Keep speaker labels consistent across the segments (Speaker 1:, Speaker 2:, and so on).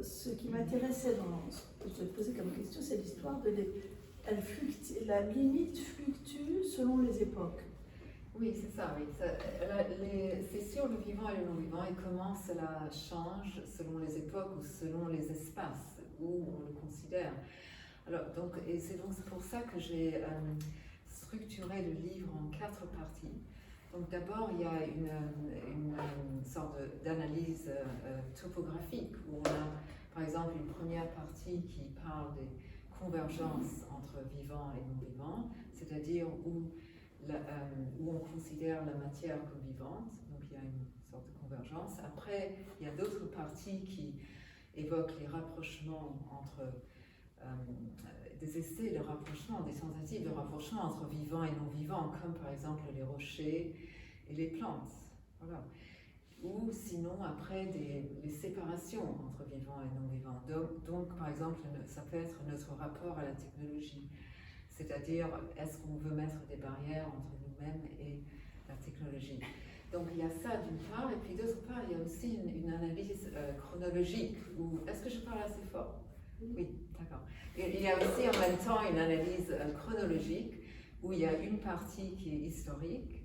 Speaker 1: ce qui m'intéressait dans ce que je te posais comme question, c'est l'histoire de la limite fluctue selon les époques.
Speaker 2: Oui, c'est ça, oui. C'est sur le vivant et le non-vivant et comment cela change selon les époques ou selon les espaces où on le considère. Alors, donc, et c'est donc pour ça que j'ai structuré le livre en 4 parties. Donc d'abord, il y a une sorte d'analyse topographique où on a, par exemple, une première partie qui parle des convergences entre vivant et non-vivant, c'est-à-dire où on considère la matière comme vivante, donc il y a une sorte de convergence. Après, il y a d'autres parties qui évoquent les rapprochements entre des essais de rapprochement, des tentatives de rapprochement entre vivant et non-vivant, comme par exemple les rochers et les plantes. Voilà. Ou sinon, après, les séparations entre vivant et non-vivant. Donc, par exemple, ça peut être notre rapport à la technologie. C'est-à-dire, est-ce qu'on veut mettre des barrières entre nous-mêmes et la technologie? Donc, il y a ça d'une part, et puis d'autre part, il y a aussi une analyse chronologique. Est-ce que je parle assez fort? Oui, d'accord. Il y a aussi en même temps une analyse chronologique, où il y a une partie qui est historique,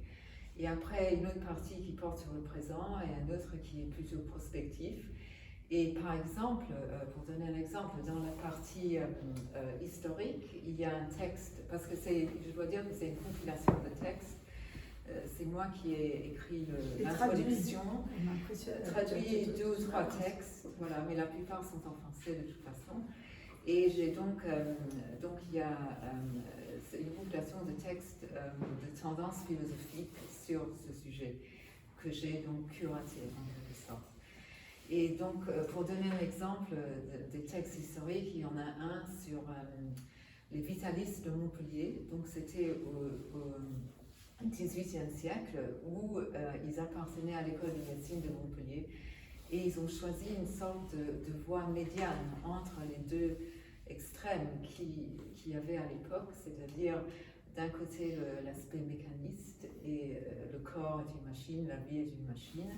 Speaker 2: et après une autre partie qui porte sur le présent, et un autre qui est plutôt prospectif. Et par exemple, pour donner un exemple, dans la partie historique, il y a un texte, parce que je dois dire que c'est une compilation de textes. C'est moi qui ai écrit l'introduction, traduit 2 ou 3 textes, voilà, mais la plupart sont en français de toute façon. Et j'ai donc il y a une compilation de textes de tendances philosophiques sur ce sujet que j'ai donc curaté en quelque sorte. Et donc, pour donner un exemple des textes historiques, il y en a un sur les vitalistes de Montpellier. Donc, c'était au XVIIIe siècle où ils appartenaient à l'école de médecine de Montpellier et ils ont choisi une sorte de voie médiane entre les 2 extrêmes qu'il y avait à l'époque, c'est-à-dire d'un côté l'aspect mécaniste et le corps est une machine, la vie est une machine,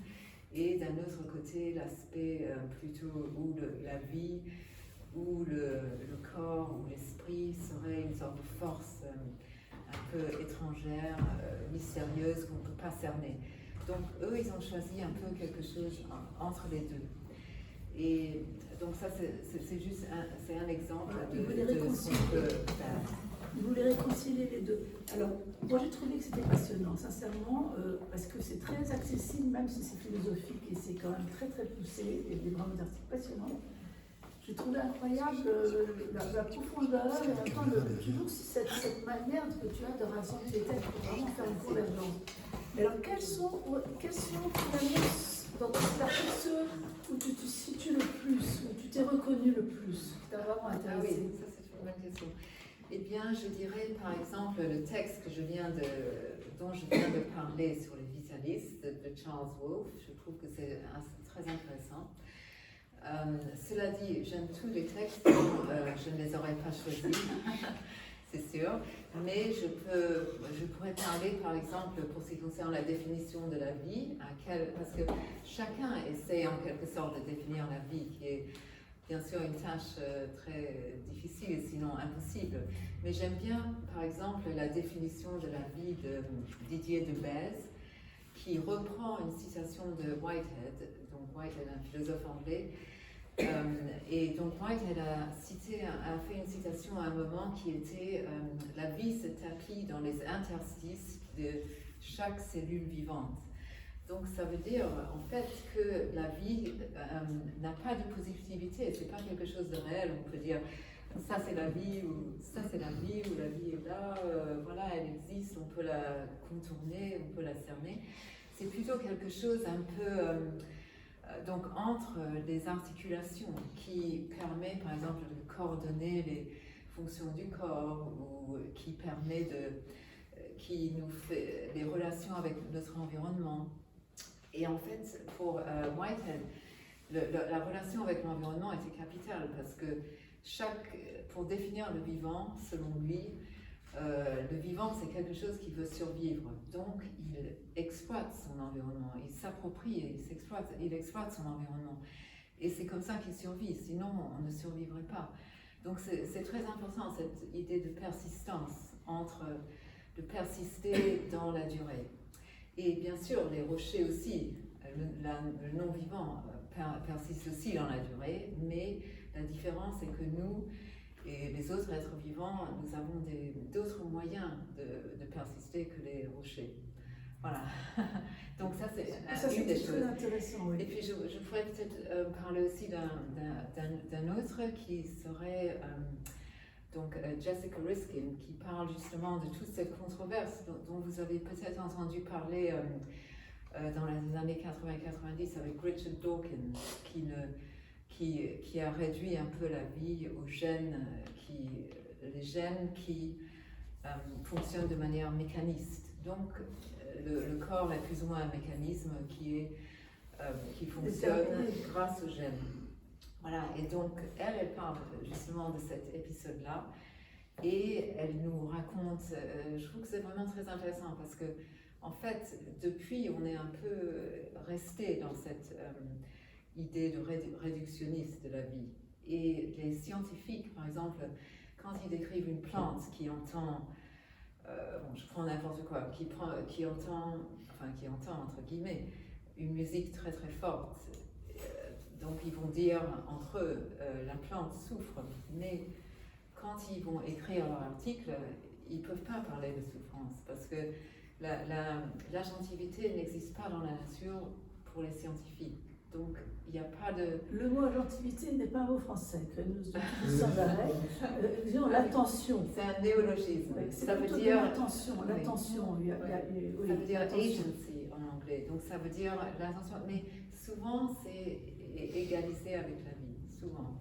Speaker 2: et d'un autre côté l'aspect plutôt où la vie, où le corps, ou l'esprit serait une sorte de force un peu étrangère, mystérieuse qu'on ne peut pas cerner. Donc eux, ils ont choisi un peu quelque chose entre les 2. Et donc ça, c'est juste un exemple de ce qu'on peut faire.
Speaker 1: Ils voulaient réconcilier les 2. Alors, moi j'ai trouvé que c'était passionnant, sincèrement, parce que c'est très accessible, même si c'est philosophique et c'est quand même très très poussé, et des vraiment articles passionnants. J'ai trouvé incroyable la profondeur et en même temps toujours cette manière que tu as de rassembler les textes pour vraiment faire une convergence. Mais alors, quels sont finalement dans ton partie ceux où tu te situes le plus, où tu t'es reconnu le plus, qui t'a vraiment intéressé?
Speaker 2: Ah oui, ça c'est une bonne question. Eh bien, je dirais par exemple le texte dont je viens de parler sur les vitalistes de Charles Wolfe. Je trouve que c'est très intéressant. Cela dit, j'aime tous les textes, je ne les aurais pas choisis, c'est sûr, mais je pourrais parler par exemple pour ce qui concerne la définition de la vie, parce que chacun essaie en quelque sorte de définir la vie, qui est bien sûr une tâche très difficile, sinon impossible. Mais j'aime bien, par exemple, la définition de la vie de Didier Delbez, qui reprend une citation de Whitehead, donc Whitehead, un philosophe anglais. Et donc Whitehead a fait une citation à un moment qui était la vie se tapit dans les interstices de chaque cellule vivante. Donc ça veut dire en fait que la vie n'a pas de positivité, c'est pas quelque chose de réel. On peut dire ça c'est la vie ou ça c'est la vie ou la vie est là, voilà, elle existe, on peut la contourner, on peut la cerner. C'est plutôt quelque chose un peu donc entre les articulations qui permet par exemple de coordonner les fonctions du corps ou qui nous fait des relations avec notre environnement. Et en fait, pour Whitehead, la relation avec l'environnement était capitale parce que pour définir le vivant, selon lui, le vivant c'est quelque chose qui veut survivre. Donc il exploite son environnement, il s'approprie, il exploite son environnement. Et c'est comme ça qu'ils survivent, sinon on ne survivrait pas. Donc c'est très important cette idée de persistance, de persister dans la durée. Et bien sûr, les rochers aussi, le non-vivant persiste aussi dans la durée, mais la différence est que nous et les autres êtres vivants, nous avons d'autres moyens de persister que les rochers. Voilà. Donc ça, c'est une des choses.
Speaker 1: Très intéressant, oui.
Speaker 2: Et puis je pourrais peut-être parler aussi d'un autre qui serait donc Jessica Riskin, qui parle justement de toute cette controverse dont vous avez peut-être entendu parler dans les années 80-90 avec Richard Dawkins, qui a réduit un peu la vie aux gènes, les gènes qui fonctionnent de manière mécaniste. Donc le corps est plus ou moins un mécanisme qui fonctionne grâce aux gènes. Voilà, et donc elle parle justement de cet épisode-là et elle nous raconte, je trouve que c'est vraiment très intéressant parce que en fait, depuis, on est un peu resté dans cette idée de réductionniste de la vie. Et les scientifiques, par exemple, quand ils décrivent une plante qui entend, je prends n'importe quoi, qui entend entre guillemets, une musique très très forte, donc ils vont dire entre eux, la plante souffre, mais quand ils vont écrire leur article, ils ne peuvent pas parler de souffrance parce que l'agentivité n'existe pas dans la nature pour les scientifiques. Donc il n'y a pas de...
Speaker 1: Le mot agentivité n'est pas un mot français que nous utilisons sans arrêt. Disons l'attention.
Speaker 2: C'est un néologisme.
Speaker 1: Oui,
Speaker 2: ça veut dire
Speaker 1: l'attention.
Speaker 2: Oui. Ça veut dire agency en anglais. Donc ça veut dire l'attention. Mais souvent c'est égalisé avec la vie. Souvent.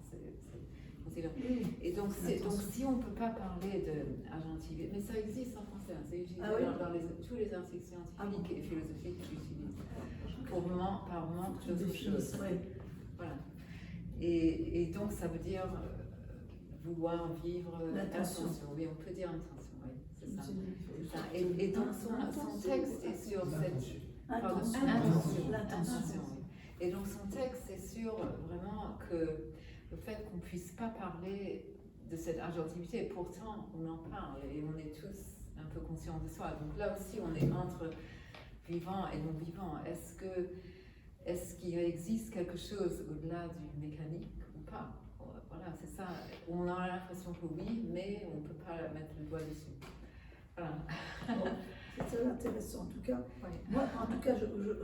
Speaker 2: Et donc si on ne peut pas parler d'agentivité, mais ça existe en français, c'est utilisé dans tous les articles scientifiques et philosophiques que j'utilise. Par manque d'autre chose. Voilà. Et donc ça veut dire vouloir vivre
Speaker 1: l'intention.
Speaker 2: Oui, on peut dire intention, oui, c'est ça. Et donc son texte est sur cette intention. Et donc son texte est sur vraiment que le fait qu'on ne puisse pas parler de cette agentivité, pourtant on en parle et on est tous un peu conscients de soi. Donc là aussi on est entre vivant et non vivant. Est-ce qu'il existe quelque chose au-delà du mécanique ou pas? Voilà, c'est ça. On a l'impression que oui, mais on ne peut pas mettre le doigt dessus. Voilà.
Speaker 1: C'est très intéressant. En tout cas,
Speaker 2: oui.
Speaker 1: Moi,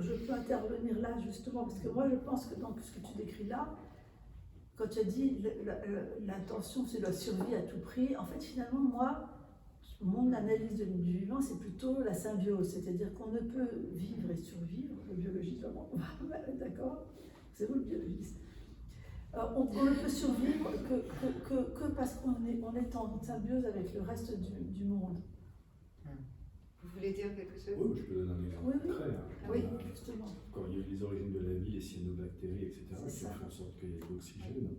Speaker 1: je peux intervenir là justement parce que moi, je pense que dans ce que tu décris là, quand tu as dit l'intention, c'est la survie à tout prix. En fait, finalement, moi, mon analyse du vivant, c'est plutôt la symbiose, c'est-à-dire qu'on ne peut vivre et survivre, le biologiste, vraiment, d'accord? C'est vous le biologiste. On ne peut survivre que parce qu'on est en symbiose avec le reste du monde.
Speaker 2: Vous voulez dire quelque chose?
Speaker 3: Oui, je peux donner un exemple concret.
Speaker 2: Oui,
Speaker 1: justement.
Speaker 3: Quand il y a eu les origines de la vie, les cyanobactéries, etc., qui ont fait en sorte qu'il y ait de l'oxygène.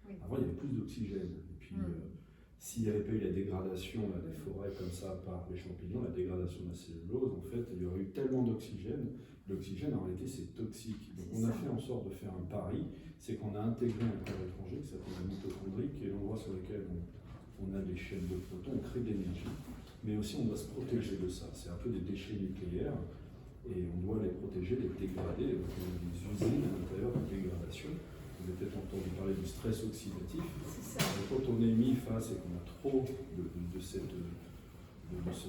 Speaker 2: Oui.
Speaker 3: Avant, il y avait plus d'oxygène. Et puis, s'il n'y avait pas eu la dégradation des forêts comme ça par les champignons, la dégradation de la cellulose, en fait, il y aurait eu tellement d'oxygène. L'oxygène, en réalité, c'est toxique. Donc, on a fait en sorte de faire un pari, c'est qu'on a intégré un corps étranger qui s'appelle la mitochondrie, qui est l'endroit sur lequel on a des chaînes de protons, on crée de l'énergie. Mais aussi, on doit se protéger de ça. C'est un peu des déchets nucléaires et on doit les protéger, les dégrader. Donc, on a des usines à l'intérieur de dégradation. Vous avez peut-être entendu parler du stress oxydatif. Quand on est mis face et qu'on a trop de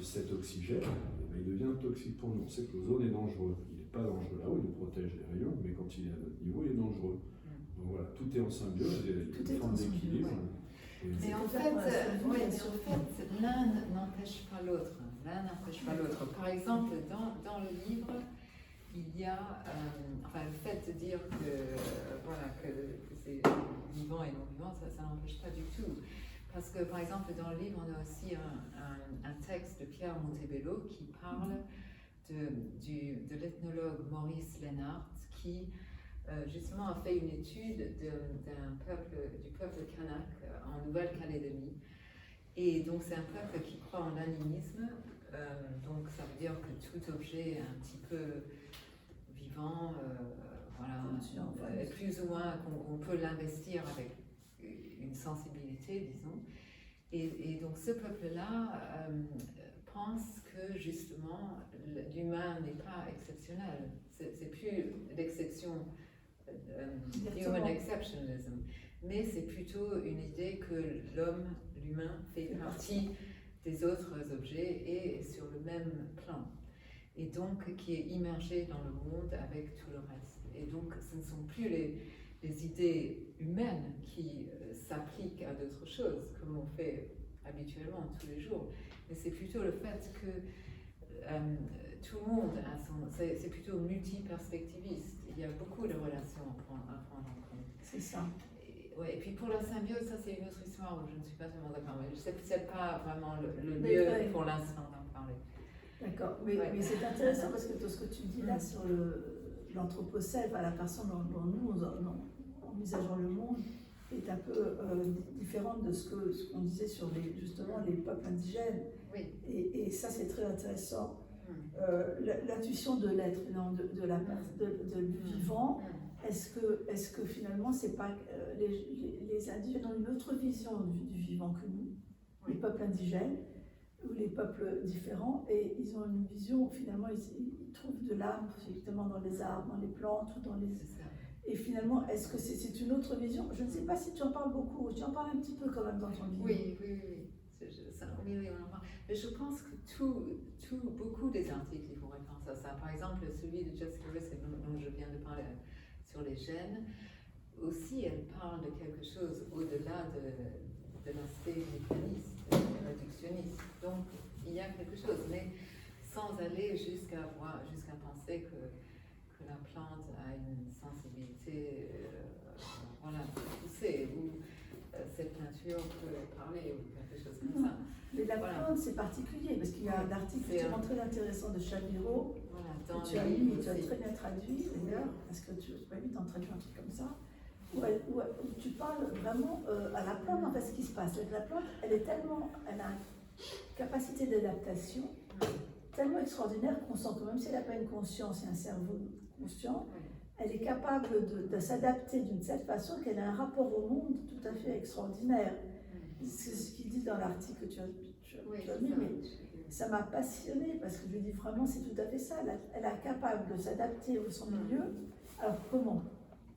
Speaker 3: cet oxygène, il devient toxique pour nous. On sait que l'ozone est dangereux. Il n'est pas dangereux là où il nous protège des rayons, mais quand il est à notre niveau, il est dangereux. Donc voilà, tout est en symbiose, il y a une forme d'équilibre.
Speaker 2: Mais en fait, l'un n'empêche pas l'autre. Par exemple, dans le livre, il y a le fait de dire que c'est vivant et non vivant, ça n'empêche pas du tout. Parce que, par exemple, dans le livre, on a aussi un texte de Pierre Montebello qui parle de l'ethnologue Maurice Lennart qui justement a fait une étude du peuple kanak en Nouvelle-Calédonie. Et donc c'est un peuple qui croit en l'animisme, donc ça veut dire que tout objet est un petit peu vivant, plus ou moins qu'on peut l'investir avec une sensibilité, disons. Et donc ce peuple-là pense que justement l'humain n'est pas exceptionnel. C'est plus l'exception, human exceptionalism, mais c'est plutôt une idée que l'humain, fait partie des autres objets et est sur le même plan. Et donc qui est immergé dans le monde avec tout le reste. Et donc ce ne sont plus les idées humaines qui s'appliquent à d'autres choses, comme on fait habituellement tous les jours, mais c'est plutôt le fait que tout le monde a c'est plutôt multi-perspectiviste. Il y a beaucoup de relations à prendre en compte.
Speaker 1: C'est ça.
Speaker 2: Ouais, et puis pour la symbiose, ça c'est une autre histoire où je ne suis pas tellement d'accord, mais c'est pas vraiment le lieu pour l'instant d'en parler.
Speaker 1: D'accord, mais c'est intéressant parce que tout ce que tu dis là sur l'anthropocène, la façon dont nous, envisageons le monde, est un peu différente de ce qu'on disait sur justement les peuples indigènes.
Speaker 2: Oui.
Speaker 1: Et ça, c'est très intéressant. L'intuition de l'être, du vivant, est-ce que finalement, c'est pas les indigènes ont une autre vision du vivant que nous, les peuples indigènes, ou les peuples différents, et ils ont une vision, finalement, ils trouvent de l'âme, justement, dans les arbres, dans les plantes, ou dans les... Et finalement, est-ce que c'est une autre vision? Je ne sais pas si tu en parles beaucoup, tu en parles un petit peu quand même dans ton livre.
Speaker 2: Oui, on en parle. Mais je pense que beaucoup des articles, ils font référence à ça. Par exemple, celui de Jessica Riskin, dont je viens de parler sur les gènes, aussi, elle parle de quelque chose au-delà de l'aspect mécaniste, réductionniste. Donc, il y a quelque chose, mais sans aller jusqu'à penser que la plante a une sensibilité poussée, ou cette peinture peut parler, ou quelque chose comme ça.
Speaker 1: Mais la plante, c'est particulier, parce qu'il y a un article vraiment très intéressant de Chaviro, que tu as lu, et tu as très bien traduit, d'ailleurs, parce que tu m'as vu, tu as traduit un truc comme ça, où tu parles vraiment à la plante, en fait, ce qui se passe. La plante, elle a une capacité d'adaptation tellement extraordinaire qu'on sent que même si elle n'a pas une conscience et un cerveau conscient, elle est capable de s'adapter d'une certaine façon, qu'elle a un rapport au monde tout à fait extraordinaire. C'est ce qu'il dit dans l'article que tu as lu, mais ça m'a passionné parce que je dis vraiment, c'est tout à fait ça. Elle est capable de s'adapter au son milieu. Alors comment?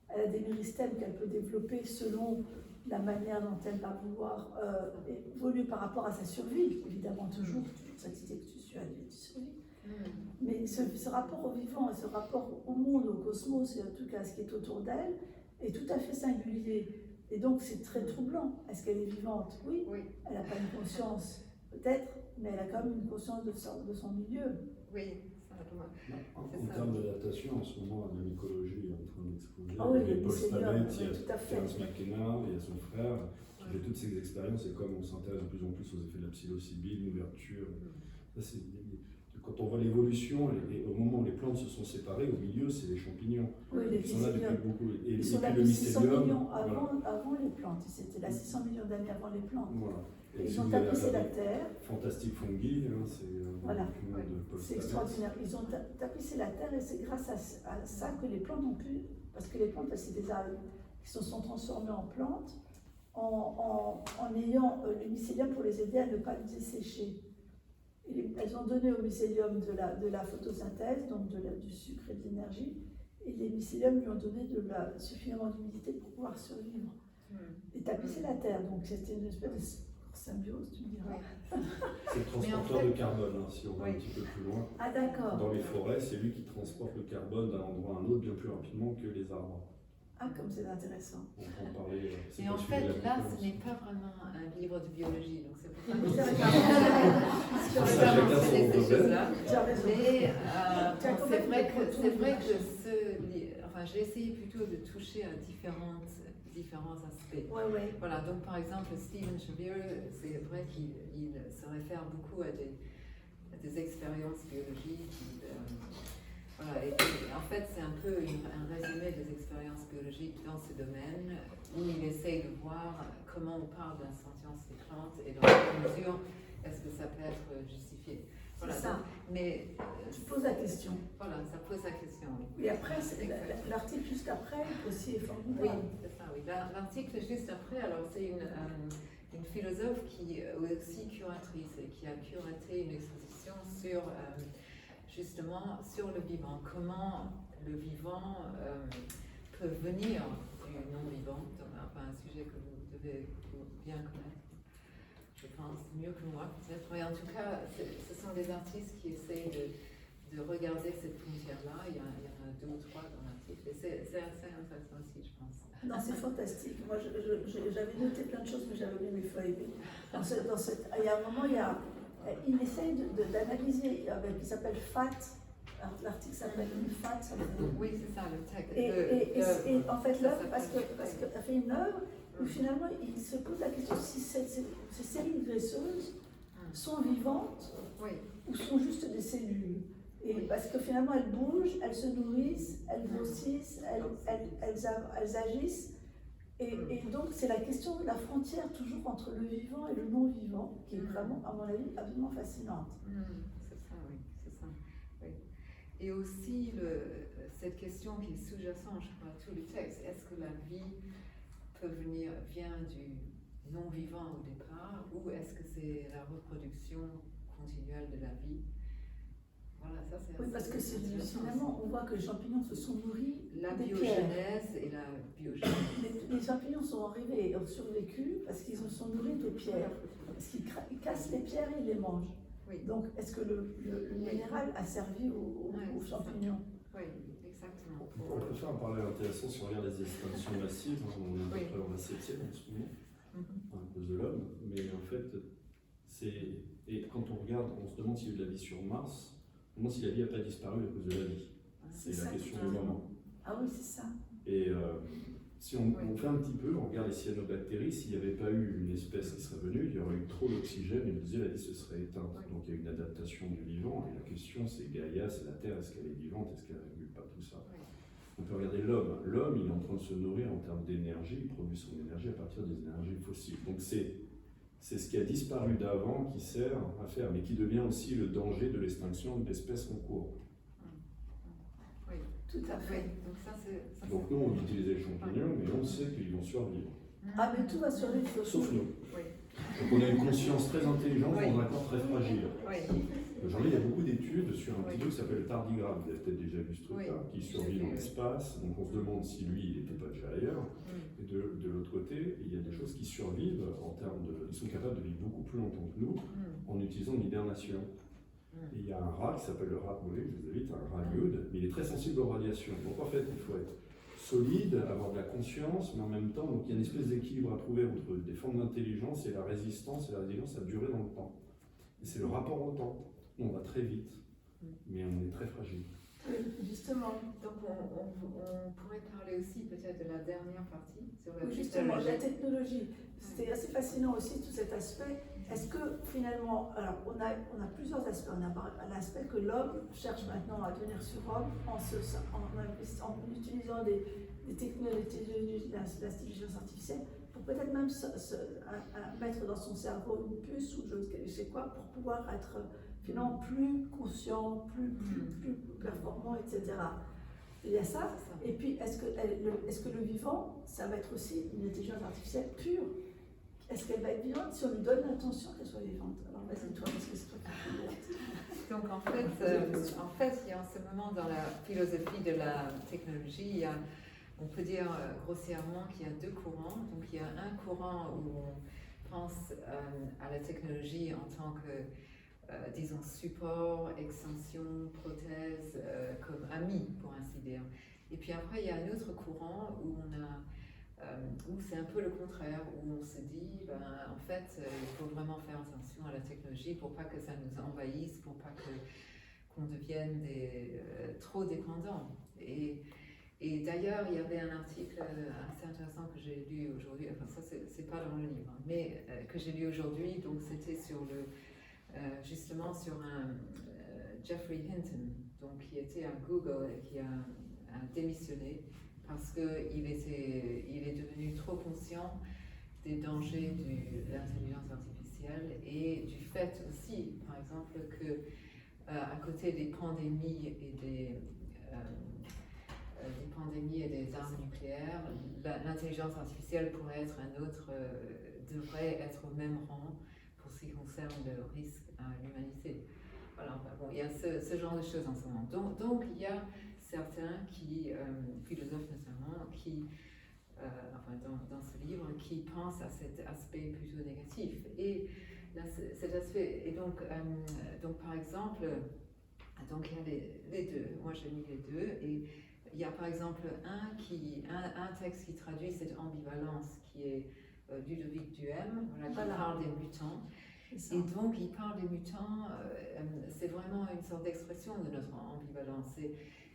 Speaker 1: Elle a des méristèmes qu'elle peut développer selon la manière dont elle va vouloir évoluer par rapport à sa survie, évidemment, toujours cette idée que tu as de survie. Mais ce rapport au vivant et ce rapport au monde, au cosmos, et en tout cas à ce qui est autour d'elle, est tout à fait singulier. Et donc c'est très troublant. Est-ce qu'elle est vivante? Oui. Elle n'a pas une conscience, peut-être, mais elle a quand même une conscience de son milieu.
Speaker 2: Oui.
Speaker 3: En termes d'adaptation, en ce moment, la mycologie est en train d'exploser.
Speaker 1: Ah oui,
Speaker 3: il y a Paul Stamets, il y a
Speaker 1: tout à fait.
Speaker 3: Terence McKenna, il y a son frère, qui fait toutes ces expériences, et comme on s'intéresse de plus en plus aux effets de la psilocybine, l'ouverture, quand on voit l'évolution, au moment où les plantes se sont séparées, au milieu, c'est les champignons.
Speaker 1: Oui, les
Speaker 3: Ils sont là depuis beaucoup.
Speaker 1: Ils sont là depuis 600 millions avant les plantes. C'était là 600 millions d'années avant les plantes.
Speaker 3: Voilà. Et
Speaker 1: ils ont tapissé la terre.
Speaker 3: Fantastique Fungi, c'est un document de Paul Stamets.
Speaker 1: C'est extraordinaire. Ils ont tapissé la terre et c'est grâce à ça que les plantes ont pu, parce que les plantes, c'est des algues qui se sont transformées en plantes en ayant le mycélium pour les aider à ne pas les dessécher. Elles ont donné au mycélium de la photosynthèse, donc du sucre et de l'énergie, et les mycéliums lui ont donné suffisamment d'humidité pour pouvoir survivre. Et tapisser la terre, donc c'était une espèce de symbiose, tu me diras.
Speaker 3: C'est le transporteur de carbone, si on va un petit peu plus loin.
Speaker 1: Ah d'accord.
Speaker 3: Dans les forêts, c'est lui qui transporte le carbone d'un endroit à un autre bien plus rapidement que les arbres.
Speaker 1: Ah, comme c'est intéressant.
Speaker 3: On peut en parler.
Speaker 2: Et en fait, là, ce n'est pas vraiment un livre de biologie, donc c'est pour ça que
Speaker 1: Oui,
Speaker 2: je vais ces choses-là. Mais c'est vrai que j'ai essayé plutôt de toucher à différents aspects. Voilà, donc par exemple, Steven Shaviro, c'est vrai qu'il se réfère beaucoup à des expériences biologiques. Voilà, et en fait, c'est un peu un résumé des expériences biologiques dans ce domaine où il essaye de voir comment on parle de la sentience des plantes et dans quelle mesure est-ce que ça peut être justifié. Voilà,
Speaker 1: ça.
Speaker 2: donc, mais
Speaker 1: Tu poses la question.
Speaker 2: voilà, ça pose la question.
Speaker 1: Et après,
Speaker 2: Exactement.
Speaker 1: l'article juste après aussi est
Speaker 2: Oui,
Speaker 1: formidable.
Speaker 2: c'est ça, oui. L'article juste après, alors c'est une philosophe qui est aussi curatrice et qui a curaté une exposition sur justement sur le vivant, comment le vivant peut venir du non-vivant, enfin un sujet que vous devez bien connaître, je pense, mieux que moi peut-être, mais en tout cas, ce sont des artistes qui essayent de regarder cette frontière-là. Il y en a 2 ou 3 dans l'article, et c'est assez intéressant aussi, je pense.
Speaker 1: Non, c'est fantastique. Moi, j'avais noté plein de choses, mais j'avais mis mes feuilles. Il y a un moment, il essaye d'analyser, il s'appelle FAT. L'article s'appelle FAT.
Speaker 2: Oui, c'est ça, le texte.
Speaker 1: Et en fait, l'œuvre, parce qu'elle fait une œuvre où finalement, il se pose la question si ces cellules graisseuses sont vivantes ou sont juste des cellules. Et parce que finalement, elles bougent, elles se nourrissent, elles grossissent, elles agissent. Et donc, c'est la question de la frontière toujours entre le vivant et le non-vivant, qui est vraiment, à mon avis, absolument fascinante.
Speaker 2: C'est ça, oui, c'est ça. Oui. Et aussi, cette question qui est sous-jacente, je crois, à tous les textes, est-ce que la vie vient du non-vivant au départ, ou est-ce que c'est la reproduction continuelle de la vie? Voilà, ça c'est
Speaker 1: Oui, parce que finalement, on voit que les champignons se sont nourris
Speaker 2: la
Speaker 1: des
Speaker 2: biogenèse et la biogenèse.
Speaker 1: Les champignons sont arrivés et ont survécu parce qu'ils se sont nourris des pierres. Parce qu'ils cassent les pierres et ils les mangent.
Speaker 2: Oui.
Speaker 1: Donc, est-ce que le minéral a servi aux champignons?
Speaker 2: Oui, exactement.
Speaker 3: On peut faire un parallèle intéressant si on regarde les extinctions massives. On est à peu près dans la 7e en ce moment, à cause de l'homme. Mais en fait, et quand on regarde, on se demande s'il y a eu de la vie sur Mars. Moi, si la vie n'a pas disparu à cause de la vie, c'est la question du moment.
Speaker 1: Ah oui, c'est ça.
Speaker 3: Et si on fait un petit peu, on regarde les cyanobactéries, s'il n'y avait pas eu une espèce qui serait venue, il y aurait eu trop d'oxygène et la vie se serait éteinte. Donc il y a une adaptation du vivant. Et la question, c'est Gaïa, c'est la Terre, est-ce qu'elle est vivante, est-ce qu'elle ne régule pas tout ça? On peut regarder l'homme. L'homme, il est en train de se nourrir en termes d'énergie, il produit son énergie à partir des énergies fossiles. Donc c'est ce qui a disparu d'avant qui sert à faire, mais qui devient aussi le danger de l'extinction de l'espèce en cours.
Speaker 2: Oui,
Speaker 1: tout à fait.
Speaker 3: Donc nous, on utilise les champignons, mais on sait qu'ils vont survivre.
Speaker 1: Ah, mais tout va survivre.
Speaker 3: Sauf nous.
Speaker 2: Oui.
Speaker 3: Donc on a une conscience très intelligente dans un corps très fragile.
Speaker 2: Oui.
Speaker 3: Aujourd'hui, il y a beaucoup d'études sur un petit peu qui s'appelle le tardigrade. Vous avez peut-être déjà vu ce truc-là, qui survit dans l'espace. Donc on se demande si lui, il n'était pas déjà ailleurs. Et de l'autre côté, il y a des choses qui survivent en termes de... Ils sont capables de vivre beaucoup plus longtemps que nous en utilisant l'hibernation. Et il y a un rat qui s'appelle le rat mollet, je vous invite, un rat liode, mais il est très sensible aux radiations. Donc en fait, il faut être solide, avoir de la conscience, mais en même temps, donc il y a une espèce d'équilibre à trouver entre des formes d'intelligence et la résistance et la résilience à durer dans le temps. Et c'est le rapport au temps. On va très vite, mais on est très fragile.
Speaker 1: Oui, justement.
Speaker 2: Donc on pourrait parler aussi peut-être de la dernière partie sur la
Speaker 1: justement, la technologie. C'était assez fascinant aussi tout cet aspect. Est-ce que finalement, alors on a plusieurs aspects. On a l'aspect que l'homme cherche maintenant à devenir surhomme en utilisant des technologies d'intelligence artificielle pour peut-être même mettre dans son cerveau une puce ou je ne sais quoi pour pouvoir être finalement plus conscient, plus performant, etc. Il y a ça. Et puis, est-ce que le vivant, ça va être aussi une intelligence artificielle pure? Est-ce qu'elle va être vivante si on lui donne l'intention qu'elle soit vivante? Alors vas-y toi, parce que c'est toi qui es.
Speaker 2: Donc en fait, il y a en ce moment dans la philosophie de la technologie, on peut dire grossièrement qu'il y a 2 courants. Donc il y a un courant où on pense à la technologie en tant que disons support, extension, prothèse, comme ami pour ainsi dire. Et puis après il y a un autre courant où où c'est un peu le contraire, où on se dit en fait il faut vraiment faire attention à la technologie pour pas que ça nous envahisse, pour pas qu'on devienne trop dépendants. Et d'ailleurs il y avait un article assez intéressant que j'ai lu aujourd'hui, enfin ça c'est pas dans le livre, mais que j'ai lu aujourd'hui, donc c'était sur justement sur un Geoffrey Hinton, donc qui était à Google et qui a démissionné parce qu'il est devenu trop conscient des dangers de l'intelligence artificielle et du fait aussi, par exemple, que à côté des pandémies et des armes nucléaires, l'intelligence artificielle pourrait être devrait être au même rang pour ce qui concerne le risque à l'humanité. Voilà, bon, il y a ce genre de choses en ce moment. Donc il y a certains philosophes notamment, dans ce livre, qui pensent à cet aspect plutôt négatif. Et là, cet aspect, et donc par exemple, donc il y a les deux, moi j'ai mis les deux, et il y a par exemple un texte qui traduit cette ambivalence qui est Ludovic Duhem, qui parle des mutants. Et donc il parle des mutants, c'est vraiment une sorte d'expression de notre ambivalence.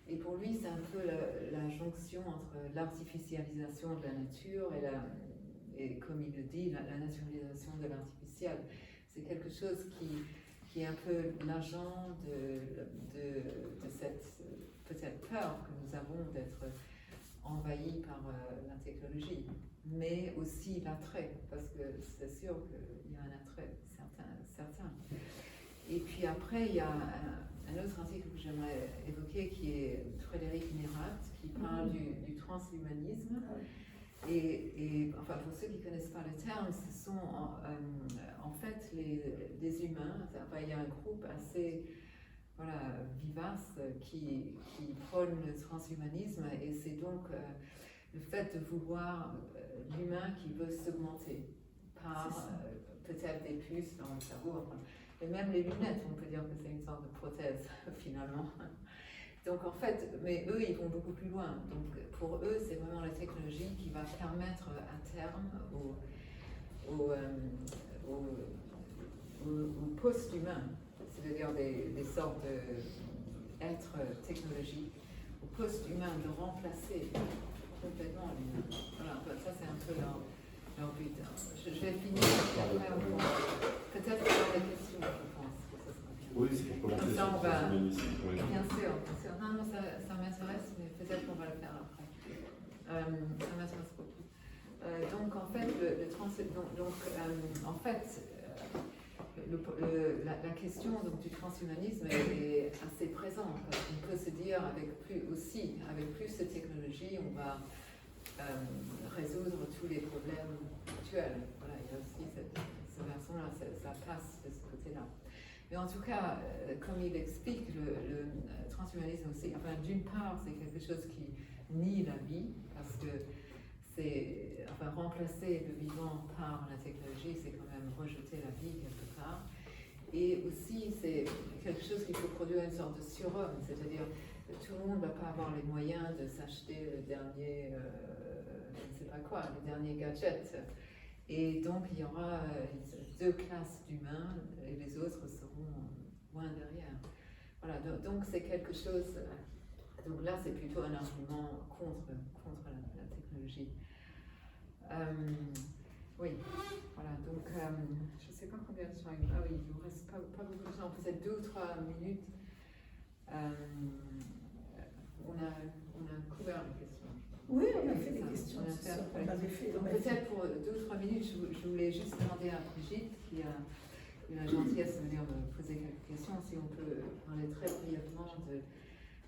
Speaker 2: Et pour lui, c'est un peu la jonction entre l'artificialisation de la nature et comme il le dit, la naturalisation de l'artificiel. C'est quelque chose qui est un peu l'agent de cette peut-être peur que nous avons d'être envahis par la technologie, mais aussi l'attrait, parce que c'est sûr qu'il y a un attrait certain. Et puis après, il y a un autre article que j'aimerais évoquer qui est Frédéric Nérat, qui parle du transhumanisme. Et enfin, pour ceux qui ne connaissent pas le terme, ce sont en fait des humains. Enfin, il y a un groupe assez vivace qui prône le transhumanisme, et c'est donc le fait de vouloir l'humain qui veut s'augmenter par peut-être des puces dans le cerveau. Enfin, et même les lunettes, on peut dire que c'est une sorte de prothèse finalement. Donc en fait, mais eux, ils vont beaucoup plus loin. Donc pour eux, c'est vraiment la technologie qui va permettre à terme aux post-humains, c'est-à-dire des sortes d'êtres technologiques, aux post-humains de remplacer complètement l'humain. Voilà, ça c'est un peu leur but. Je vais finir, et après on pourra peut-être avoir des questions, je pense.
Speaker 3: Oui, c'est pour commencer.
Speaker 2: Ça, on va.
Speaker 3: Oui.
Speaker 2: Bien sûr. Non, ça m'intéresse, mais peut-être qu'on va le faire après. Ça m'intéresse beaucoup. Donc, en fait, la question du transhumanisme est assez présente. On peut se dire, avec plus de technologie, on va résoudre tous les problèmes actuels. Voilà, il y a aussi cette version-là, ça passe de ce côté-là. Mais en tout cas, comme il explique, le transhumanisme aussi, enfin, d'une part, c'est quelque chose qui nie la vie, parce que remplacer le vivant par la technologie, c'est quand même rejeter la vie quelque part. Et aussi, c'est quelque chose qu'il faut produire une sorte de surhomme, c'est-à-dire que tout le monde ne va pas avoir les moyens de s'acheter le dernier, je ne sais pas quoi, le dernier gadget. Et donc, il y aura deux classes d'humains et les autres seront loin derrière. Voilà, donc c'est quelque chose. Donc là, c'est plutôt un argument contre la technologie. Oui, voilà, donc je ne sais pas combien de temps il ne nous reste pas beaucoup de temps, peut-être 2 ou 3 minutes. On a couvert les questions.
Speaker 1: Oui, on a fait des questions.
Speaker 2: Donc peut-être pour 2 ou 3 minutes, je voulais juste demander à Brigitte, qui a eu la gentillesse de venir me poser quelques questions, si on peut parler très brièvement de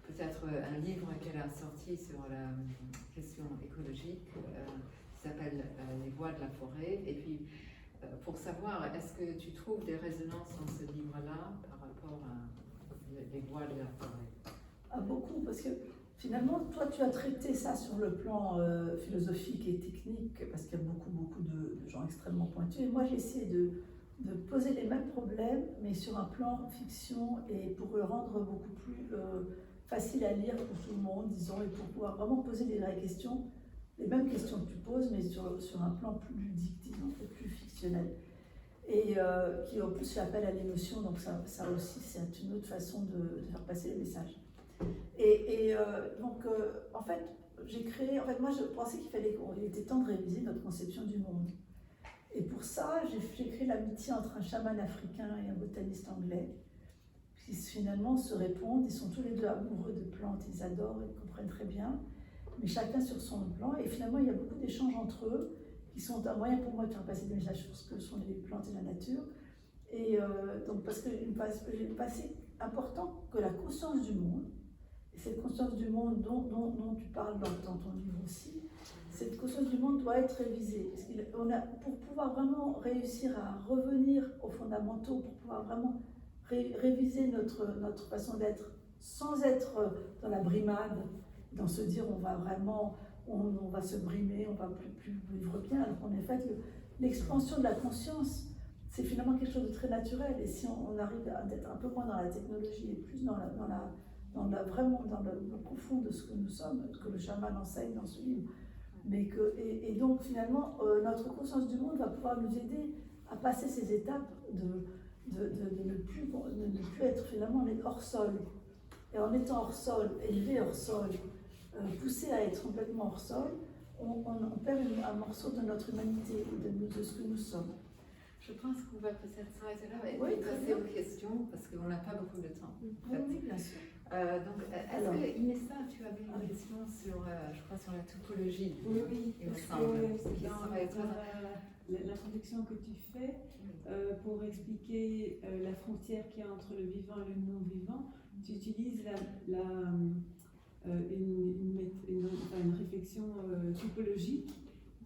Speaker 2: peut-être un livre qu'elle a sorti sur la question écologique, qui s'appelle Les voix de la forêt. Et puis, pour savoir, est-ce que tu trouves des résonances dans ce livre-là par rapport à les voix de la forêt?
Speaker 1: Ah, beaucoup, parce que finalement, toi, tu as traité ça sur le plan philosophique et technique, parce qu'il y a beaucoup de gens extrêmement pointus. Et moi, j'ai essayé de poser les mêmes problèmes, mais sur un plan fiction, et pour le rendre beaucoup plus facile à lire pour tout le monde, disons, et pour pouvoir vraiment poser les vraies questions, les mêmes questions que tu poses, mais sur un plan plus ludique, disons, plus fictionnel. Et qui en plus fait appel à l'émotion, donc ça aussi, c'est une autre façon de faire passer les messages. Donc, en fait, moi je pensais qu'il était temps de réviser notre conception du monde. Et pour ça, j'ai créé l'amitié entre un chaman africain et un botaniste anglais, qui finalement se répondent, ils sont tous les deux amoureux de plantes, ils adorent, ils comprennent très bien, mais chacun sur son plan, et finalement il y a beaucoup d'échanges entre eux, qui sont un moyen pour moi de faire passer des messages sur ce que sont les plantes et la nature. Et donc parce que j'ai passé important que la conscience du monde, et cette conscience du monde dont tu parles dans ton livre aussi, cette conscience du monde doit être révisée. Pour pouvoir vraiment réussir à revenir aux fondamentaux, pour pouvoir vraiment réviser notre façon d'être, sans être dans la brimade, dans se dire on va se brimer, on va plus vivre bien, alors qu'en effet, l'expansion de la conscience, c'est finalement quelque chose de très naturel. Et si on arrive à être un peu moins dans la technologie et plus vraiment dans le profond de ce que nous sommes, que le chaman enseigne dans ce livre, et donc finalement, notre conscience du monde va pouvoir nous aider à passer ces étapes de ne plus être finalement hors sol. Et en étant hors sol, élevé hors sol, poussé à être complètement hors sol, on perd un morceau de notre humanité, de ce que nous sommes.
Speaker 2: Je pense qu'on va peut-être s'arrêter là et
Speaker 1: Oui,
Speaker 2: passer aux questions parce qu'on n'a pas beaucoup de temps. En fait.
Speaker 1: Oui, bien sûr.
Speaker 2: Donc, est-ce que Inessa, tu avais une question sur, je crois, sur la topologie?
Speaker 4: Oui,
Speaker 2: il me
Speaker 4: parce
Speaker 2: semble.
Speaker 4: que dans l'introduction que tu fais, pour expliquer la frontière qu'il y a entre le vivant et le non-vivant, tu utilises une réflexion topologique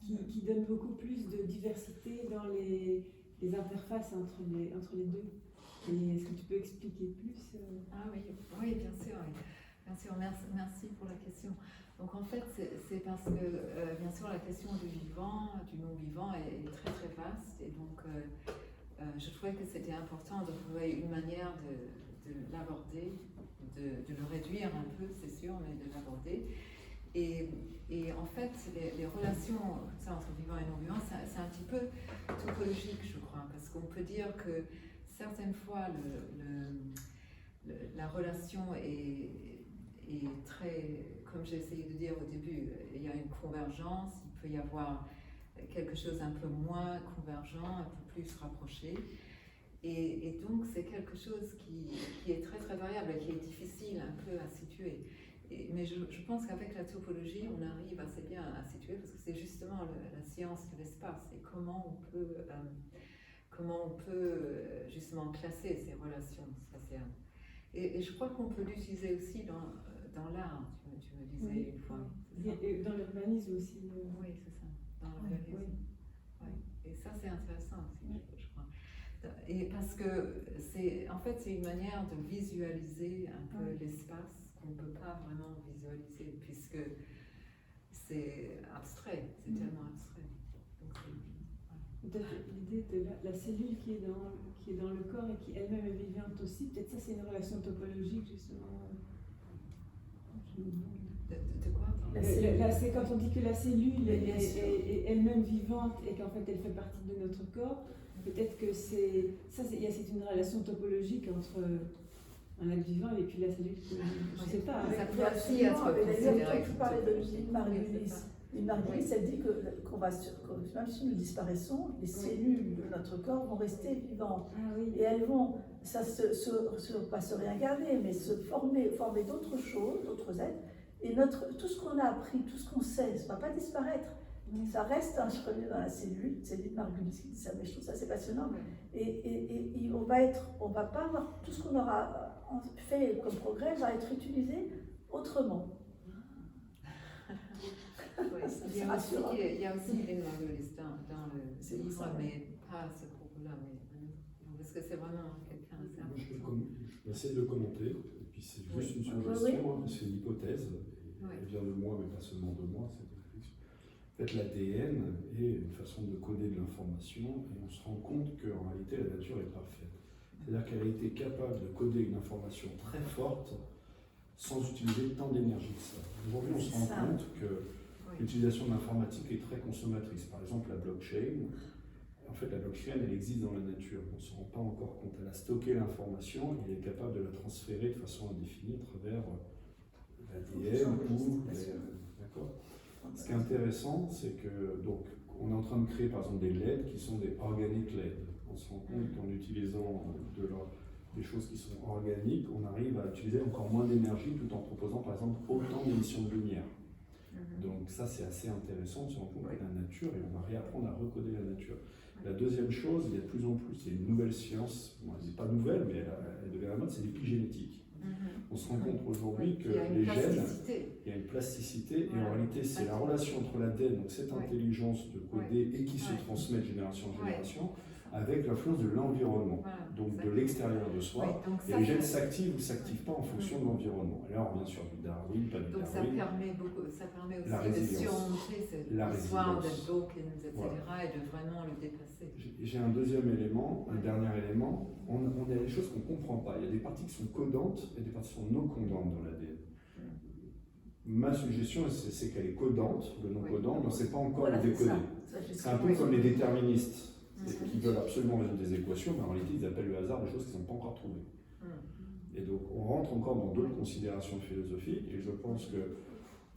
Speaker 4: qui donne beaucoup plus de diversité dans les interfaces entre les deux. Et est-ce que tu peux expliquer plus
Speaker 2: Ah oui, bien sûr. Bien sûr, merci pour la question. Donc en fait, c'est parce que, bien sûr, la question du vivant, du non-vivant est très très vaste. Et donc, je trouvais que c'était important de trouver une manière de l'aborder, de le réduire un peu, c'est sûr, mais de l'aborder. Et en fait, les relations ça, entre vivant et non-vivant, c'est un petit peu topologique, je crois, parce qu'on peut dire que certaines fois, la relation est très, comme j'ai essayé de dire au début, il y a une convergence, il peut y avoir quelque chose un peu moins convergent, un peu plus rapproché. Et donc, c'est quelque chose qui est très très variable et qui est difficile un peu à situer. Mais je pense qu'avec la topologie, on arrive assez bien à situer parce que c'est justement la science de l'espace et comment on peut justement classer ces relations spatiales. Et je crois qu'on peut l'utiliser aussi dans l'art, tu me disais une fois.
Speaker 4: Et dans l'urbanisme aussi.
Speaker 2: Oui, c'est ça, dans l'urbanisme. Oui. Et ça, c'est intéressant aussi, je crois. Et parce que c'est une manière de visualiser un peu l'espace qu'on ne peut pas vraiment visualiser puisque c'est abstrait, c'est tellement abstrait. Donc,
Speaker 4: l'idée de la cellule qui est dans le corps et qui elle-même est vivante aussi, peut-être ça c'est une relation topologique justement.
Speaker 2: De quoi
Speaker 4: c'est quand on dit que la cellule est elle-même vivante et qu'en fait elle fait partie de notre corps. Peut-être que c'est une relation topologique entre un être vivant et puis la cellule. Je ne sais pas.
Speaker 2: Ça peut aussi être considéré.
Speaker 1: Tu parlais de Lynn Margulis. Lynn Margulis, elle dit que même si nous disparaissons, les cellules de notre corps vont rester vivantes.
Speaker 4: Ah, oui.
Speaker 1: Et elles vont, pas se réincarner, mais se former d'autres choses, d'autres êtres. Et tout ce qu'on a appris, tout ce qu'on sait, ça ne va pas disparaître. Ça reste inscrit dans la cellule. C'est Lynn Margulis qui dit ça, mais je trouve ça assez passionnant. Et on va pas avoir tout ce qu'on aura fait comme progrès va être utilisé autrement.
Speaker 2: Il y a aussi Lynn Margulis dans le livre, mais pas à ce propos-là, parce que c'est vraiment quelqu'un assez important.
Speaker 3: Je vais essayer de le commenter, et puis c'est juste une suggestion, c'est une hypothèse, elle vient de moi, mais pas seulement de moi, cette réflexion. En fait, l'ADN est une façon de coder de l'information, et on se rend compte qu'en réalité, la nature est parfaite. C'est-à-dire qu'elle a été capable de coder une information très forte sans utiliser tant d'énergie que ça. Aujourd'hui, on se rend compte que l'utilisation de l'informatique est très consommatrice. Par exemple, la blockchain, elle existe dans la nature. On ne se rend pas encore compte. Elle a stocké l'information et elle est capable de la transférer de façon indéfinie à travers l'ADN ou d'accord. Ce qui est intéressant, c'est que donc on est en train de créer par exemple des LED qui sont des organic LED. On se rend compte qu'en utilisant des choses qui sont organiques, on arrive à utiliser encore moins d'énergie tout en proposant par exemple autant d'émissions de lumière. Donc ça, c'est assez intéressant, on se rend compte que la nature, et on va réapprendre à recoder la nature. La deuxième chose, il y a de plus en plus, il y a une nouvelle science, bon, elle n'est pas nouvelle, mais elle devient la mode, c'est l'épigénétique. On se rend compte aujourd'hui que les gènes, il y a une plasticité, et en réalité, c'est la relation entre l'ADN, donc cette intelligence de coder et qui se transmet de génération en génération, avec l'influence de l'environnement, donc de l'extérieur de soi. Et les gènes s'activent ou ne s'activent pas en fonction de l'environnement. Et là, on revient sur du Darwin, pas du
Speaker 2: Donc
Speaker 3: Darwin.
Speaker 2: ça permet aussi
Speaker 3: La
Speaker 2: de
Speaker 3: résilience.
Speaker 2: surmonter cette
Speaker 3: La
Speaker 2: histoire
Speaker 3: résilience.
Speaker 2: de Dawkins, etc.,
Speaker 3: Voilà.
Speaker 2: et de vraiment le dépasser.
Speaker 3: J'ai un deuxième élément, un dernier élément. On a des choses qu'on ne comprend pas. Il y a des parties qui sont codantes et des parties qui sont non codantes dans l'ADN. Ma suggestion, c'est qu'elle est codante, le non codant, mais on ne sait pas encore le décoder. C'est un peu comme les déterministes qui veulent absolument résoudre des équations, mais en réalité, ils appellent le hasard des choses qui ne sont pas encore trouvées. Et donc, on rentre encore dans d'autres considérations philosophiques, et je pense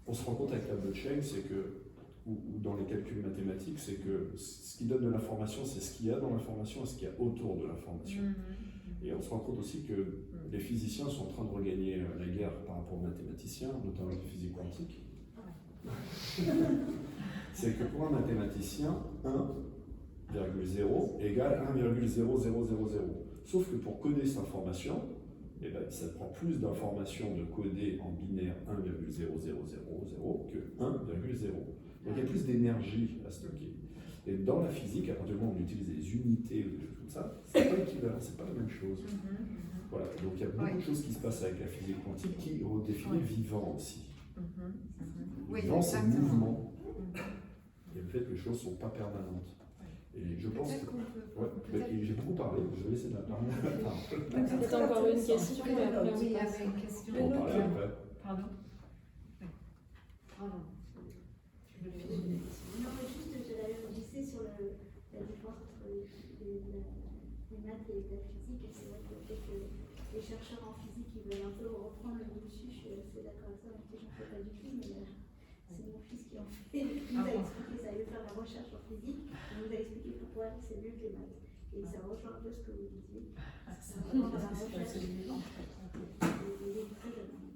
Speaker 3: qu'on se rend compte avec la blockchain, c'est que, ou dans les calculs mathématiques, c'est que ce qui donne de l'information, c'est ce qu'il y a dans l'information et ce qu'il y a autour de l'information. Et on se rend compte aussi que les physiciens sont en train de regagner la guerre par rapport aux mathématiciens, notamment avec la physique quantique. C'est que pour un mathématicien, 1,0 égale 1,0000. Sauf que pour coder cette information, eh ben, ça prend plus d'informations de coder en binaire 1,0000 que 1,0. Donc il y a plus d'énergie à stocker. Et dans la physique, à partir du moment où on utilise des unités ou des choses comme ça, c'est pas équivalent, c'est pas la même chose. Voilà, donc il y a beaucoup de choses qui se passent avec la physique quantique qui redéfinit le vivant aussi. Le vivant, c'est le mouvement. Et le fait que les choses ne sont pas permanentes. Et je pense que. J'ai beaucoup parlé, je vais laisser la parole.
Speaker 5: Peut-être encore une question, et après on
Speaker 2: Oui, il y
Speaker 5: passe.
Speaker 2: avait une question.
Speaker 3: On va parler après.
Speaker 2: Pardon. Pardon.
Speaker 6: Non, mais juste, je l'avais registré sur la différence entre les maths et la physique. Et c'est vrai que le fait que les chercheurs en physique ils veulent un peu reprendre le dessus, je suis assez d'accord avec ça, même si je n'en fais pas du tout, mais c'est mon fils qui en fait. Il nous a expliqué ça, il veut faire la recherche en physique, il nous a expliqué pourquoi c'est mieux que les maths. Et ça rejoint un peu ce que vous disiez. C'est vraiment dans la recherche.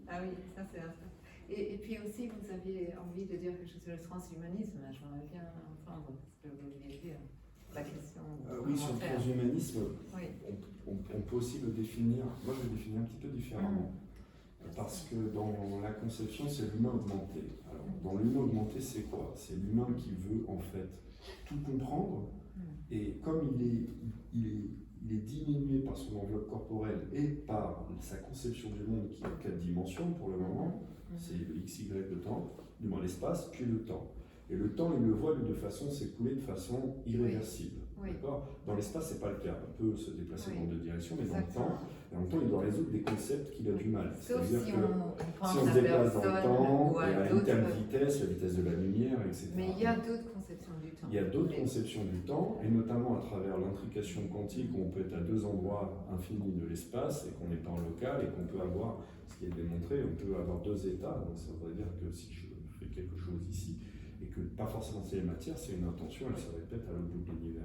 Speaker 2: Ah oui, ça c'est un. Et puis aussi, vous aviez envie de dire quelque chose sur le transhumanisme, j'aimerais bien entendre ce que vous vouliez dire. La question.
Speaker 3: Oui, sur le transhumanisme,
Speaker 2: oui.
Speaker 3: on peut aussi le définir, moi je le définis un petit peu différemment. Parce que dans la conception, c'est l'humain augmenté. Alors, dans l'humain augmenté, c'est quoi? C'est l'humain qui veut en fait tout comprendre, et comme il est diminué par son enveloppe corporelle et par sa conception du monde qui est en 4 dimensions pour le moment, c'est le XY de temps, du moins l'espace, puis le temps. Et le temps, il le voit de façon s'écouler de façon irréversible.
Speaker 2: Oui.
Speaker 3: D'accord? Dans l'espace, ce n'est pas le cas. On peut se déplacer dans 2 directions, mais
Speaker 2: Exactement.
Speaker 3: dans le temps, et en même temps, il doit résoudre des concepts qu'il a du mal.
Speaker 2: Sauf
Speaker 3: C'est-à-dire
Speaker 2: si
Speaker 3: que
Speaker 2: on
Speaker 3: si on
Speaker 2: pense
Speaker 3: se
Speaker 2: à
Speaker 3: déplace dans le
Speaker 2: personne
Speaker 3: temps,
Speaker 2: ou à
Speaker 3: et à une
Speaker 2: d'autres.
Speaker 3: telle vitesse, la vitesse de la lumière, etc.
Speaker 2: Mais il y a d'autres conceptions du temps.
Speaker 3: Il y a d'autres conceptions du temps, et notamment à travers l'intrication quantique, où on peut être à 2 endroits infinis de l'espace, et qu'on n'est pas en local, et qu'on peut avoir, ce qui est démontré, on peut avoir 2 états. Donc ça voudrait dire que si je fais quelque chose ici, et que pas forcément c'est les matières, c'est une intention, elle se répète à l'autre bout de l'univers.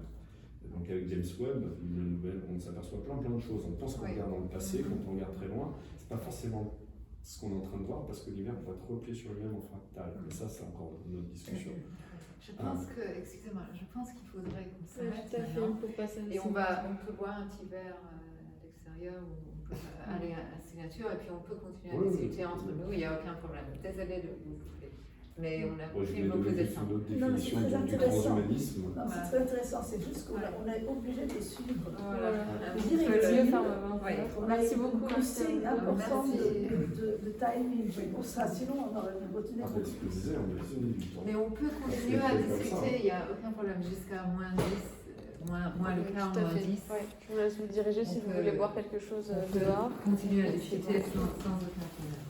Speaker 3: Et donc avec James Webb, une nouvelle, on s'aperçoit plein de choses. On pense qu'on regarde dans le passé, quand on regarde très loin, c'est pas forcément ce qu'on est en train de voir, parce que l'univers va être replié sur lui-même en fractal. Mais ça, c'est encore une autre discussion.
Speaker 2: Je pense que, excusez-moi, je pense qu'il faudrait qu'on s'arrête
Speaker 5: Tout à fait,
Speaker 2: maintenant.
Speaker 5: pour passer à
Speaker 2: Et on peut boire un petit verre à l'extérieur, ou on peut aller à la signature, et puis on peut continuer à discuter entre nous, il n'y a aucun problème. Désolée de vous couper. Mais on a pris beaucoup de temps.
Speaker 3: Une autre
Speaker 1: Non, mais c'est
Speaker 3: définition
Speaker 1: très
Speaker 3: du
Speaker 1: intéressant.
Speaker 3: transhumanisme.
Speaker 1: Non, c'est très intéressant, c'est juste qu'on est obligé de les suivre.
Speaker 2: Voilà.
Speaker 1: Je dirais
Speaker 5: Dieu
Speaker 1: que
Speaker 5: ferme avant.
Speaker 2: Oui.
Speaker 1: on
Speaker 5: Merci
Speaker 1: a
Speaker 5: beaucoup.
Speaker 1: un signe important
Speaker 2: Merci.
Speaker 1: de timing pour ça, sinon on aurait retenu
Speaker 3: Après, ce que je disais, on a besoin du temps.
Speaker 2: Mais on peut continuer à discuter, il n'y a aucun problème, jusqu'à moins 10, moins le quart,
Speaker 5: Tout à
Speaker 2: moins
Speaker 5: fait.
Speaker 2: 10.
Speaker 5: Ouais. Je vous laisse vous diriger si
Speaker 2: On
Speaker 5: vous
Speaker 2: peut-
Speaker 5: voulez boire quelque chose
Speaker 2: On peut
Speaker 5: dehors.
Speaker 2: continuer à discuter sans aucun problème.